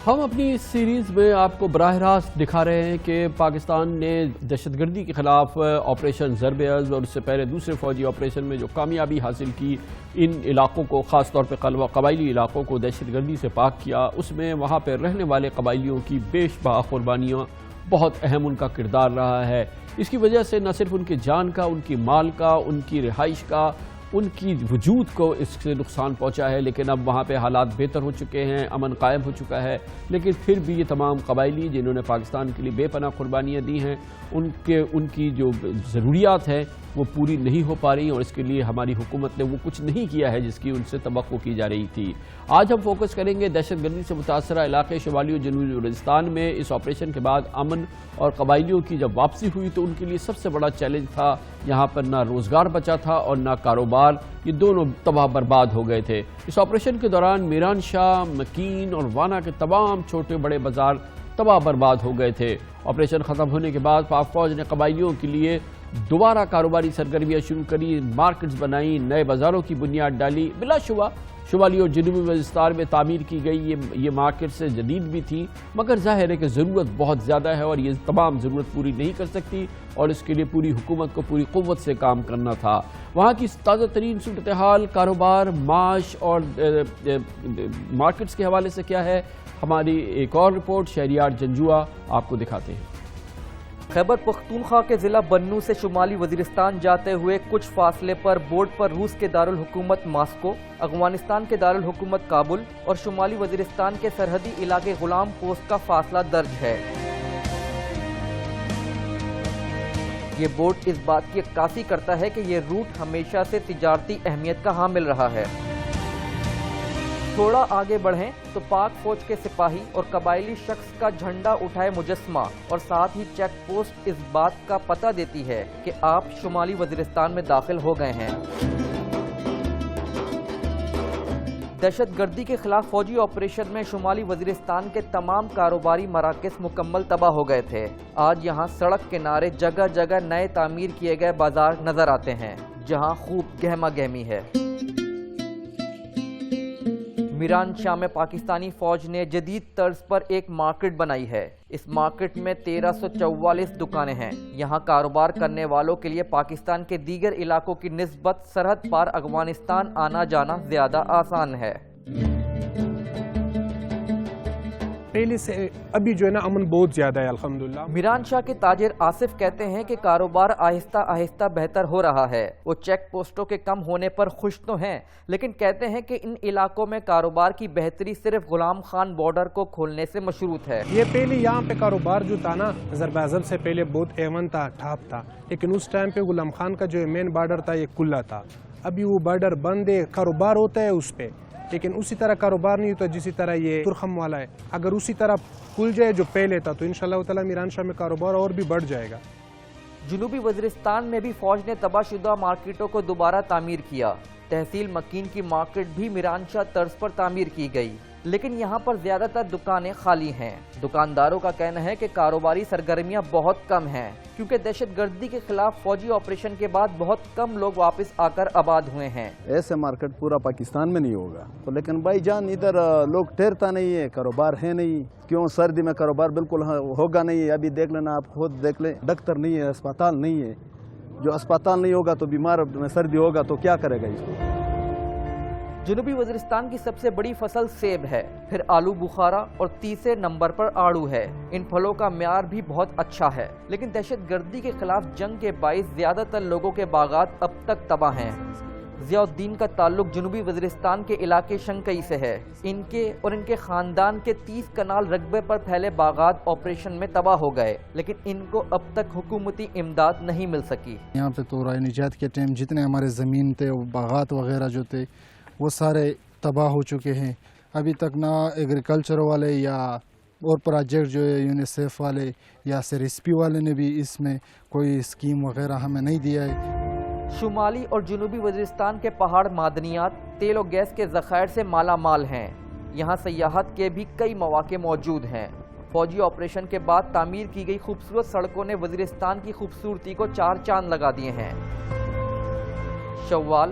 ہم اپنی اس سیریز میں آپ کو براہ راست دکھا رہے ہیں کہ پاکستان نے دہشت گردی کے خلاف آپریشن ضرب عزم اور اس سے پہلے دوسرے فوجی آپریشن میں جو کامیابی حاصل کی، ان علاقوں کو خاص طور پہ قبائلی علاقوں کو دہشت گردی سے پاک کیا، اس میں وہاں پہ رہنے والے قبائلیوں کی بیش بہا قربانیاں بہت اہم ان کا کردار رہا ہے۔ اس کی وجہ سے نہ صرف ان کی جان کا، ان کی مال کا، ان کی رہائش کا، ان کی وجود کو اس سے نقصان پہنچا ہے، لیکن اب وہاں پہ حالات بہتر ہو چکے ہیں، امن قائم ہو چکا ہے، لیکن پھر بھی یہ تمام قبائلی جنہوں نے پاکستان کے لیے بے پناہ قربانیاں دی ہیں، ان کی جو ضروریات ہیں وہ پوری نہیں ہو پا رہی، اور اس کے لیے ہماری حکومت نے وہ کچھ نہیں کیا ہے جس کی ان سے توقع کی جا رہی تھی۔ آج ہم فوکس کریں گے دہشت گردی سے متاثرہ علاقے شمالی اور جنوبی وزیرستان میں اس آپریشن کے بعد امن اور قبائلیوں کی جب واپسی ہوئی تو ان کے لیے سب سے بڑا چیلنج تھا، یہاں پر نہ روزگار بچا تھا اور نہ کاروبار، یہ دونوں تباہ برباد ہو گئے تھے۔ اس آپریشن کے دوران میران شاہ، مکین اور وانا کے تمام چھوٹے بڑے بازار تباہ برباد ہو گئے تھے۔ آپریشن ختم ہونے کے بعد پاک فوج نے قبائلیوں کے لیے دوبارہ کاروباری سرگرمیاں شروع کری، مارکیٹس بنائی، نئے بازاروں کی بنیاد ڈالی۔ بلا شبہ شمالی اور جنوبی وزیرستان میں تعمیر کی گئی یہ مارکیٹ سے جدید بھی تھی، مگر ظاہر ہے کہ ضرورت بہت زیادہ ہے اور یہ تمام ضرورت پوری نہیں کر سکتی، اور اس کے لیے پوری حکومت کو پوری قوت سے کام کرنا تھا۔ وہاں کی تازہ ترین صورتحال کاروبار، معاش اور مارکیٹس کے حوالے سے کیا ہے، ہماری ایک اور رپورٹ شہریار جنجوعہ آپ کو دکھاتے ہیں۔ خیبر پختونخوا کے ضلع بنوں سے شمالی وزیرستان جاتے ہوئے کچھ فاصلے پر بورڈ پر روس کے دارالحکومت ماسکو، افغانستان کے دارالحکومت کابل اور شمالی وزیرستان کے سرحدی علاقے غلام پوسٹ کا فاصلہ درج ہے۔ یہ بورڈ اس بات کی عکاسی کرتا ہے کہ یہ روٹ ہمیشہ سے تجارتی اہمیت کا حامل رہا ہے۔ تھوڑا آگے بڑھیں تو پاک فوج کے سپاہی اور قبائلی شخص کا جھنڈا اٹھائے مجسمہ اور ساتھ ہی چیک پوسٹ اس بات کا پتہ دیتی ہے کہ آپ شمالی وزیرستان میں داخل ہو گئے ہیں۔ دہشت گردی کے خلاف فوجی آپریشن میں شمالی وزیرستان کے تمام کاروباری مراکز مکمل تباہ ہو گئے تھے۔ آج یہاں سڑک کنارے جگہ جگہ نئے تعمیر کیے گئے بازار نظر آتے ہیں جہاں خوب گہما گہمی ہے۔ میران شاہ میں پاکستانی فوج نے جدید طرز پر ایک مارکیٹ بنائی ہے۔ اس مارکیٹ میں 1344 دکانیں ہیں۔ یہاں کاروبار کرنے والوں کے لیے پاکستان کے دیگر علاقوں کی نسبت سرحد پار افغانستان آنا جانا زیادہ آسان ہے۔ پہلے سے ابھی جو ہے نا امن بہت زیادہ ہے الحمدللہ۔ میران شاہ کے تاجر آصف کہتے ہیں کہ کاروبار آہستہ آہستہ بہتر ہو رہا ہے۔ وہ چیک پوسٹوں کے کم ہونے پر خوش تو ہیں، لیکن کہتے ہیں کہ ان علاقوں میں کاروبار کی بہتری صرف غلام خان بارڈر کو کھولنے سے مشروط ہے۔ یہ پہلے یہاں پہ کاروبار جو تھا نا اذربائجان سے پہلے بہت ایون تھا، ٹھاپ تھا، لیکن اس ٹائم پہ غلام خان کا جو مین بارڈر تھا یہ کھلا تھا۔ ابھی وہ بارڈر بند ہے، کاروبار ہوتا ہے اس پہ، لیکن اسی طرح کاروبار نہیں ہوتا جسی طرح یہ ترخم والا ہے۔ اگر اسی طرح کھل جائے جو پہلے تھا تو انشاءاللہ تعالی میران شاہ میں کاروبار اور بھی بڑھ جائے گا۔ جنوبی وزیرستان میں بھی فوج نے تباہ شدہ مارکیٹوں کو دوبارہ تعمیر کیا۔ تحصیل مکین کی مارکیٹ بھی میران شاہ طرز پر تعمیر کی گئی، لیکن یہاں پر زیادہ تر دکانیں خالی ہیں۔ دکانداروں کا کہنا ہے کہ کاروباری سرگرمیاں بہت کم ہیں، کیونکہ دہشت گردی کے خلاف فوجی آپریشن کے بعد بہت کم لوگ واپس آ کر آباد ہوئے ہیں۔ ایسے مارکیٹ پورا پاکستان میں نہیں ہوگا تو، لیکن بھائی جان ادھر لوگ ٹھہرتا نہیں ہے، کاروبار ہے نہیں۔ کیوں سردی میں کاروبار بالکل ہوگا نہیں ہے۔ ابھی دیکھ لینا، آپ خود دیکھ لیں، ڈاکٹر نہیں ہے، اسپتال نہیں ہے۔ جو اسپتال نہیں ہوگا تو بیمار میں سردی ہوگا تو کیا کرے گا اس کو۔ جنوبی وزیرستان کی سب سے بڑی فصل سیب ہے، پھر آلو بخارا اور تیسرے نمبر پر آڑو ہے۔ ان پھلوں کا معیار بھی بہت اچھا ہے، لیکن دہشت گردی کے خلاف جنگ کے باعث زیادہ تر لوگوں کے باغات اب تک تباہ ہیں۔ ضیاء الدین کا تعلق جنوبی وزیرستان کے علاقے شنکئی سے ہے۔ ان کے اور ان کے خاندان کے 30 کنال رقبے پر پھیلے باغات آپریشن میں تباہ ہو گئے، لیکن ان کو اب تک حکومتی امداد نہیں مل سکی۔ یہاں پہ تو رائے نجات کے ٹائم جتنے ہمارے زمین تھے، باغات وغیرہ جو تھے وہ سارے تباہ ہو چکے ہیں۔ ابھی تک نہ ایگریکلچر والے یا اور پروجیکٹ جو ہے یونیسیف والے یا سرسپی والے نے بھی اس میں کوئی اسکیم وغیرہ ہمیں نہیں دیا ہے۔ شمالی اور جنوبی وزیرستان کے پہاڑ معدنیات، تیل و گیس کے ذخائر سے مالا مال ہیں۔ یہاں سیاحت کے بھی کئی مواقع موجود ہیں۔ فوجی آپریشن کے بعد تعمیر کی گئی خوبصورت سڑکوں نے وزیرستان کی خوبصورتی کو چار چاند لگا دیے ہیں۔ شوال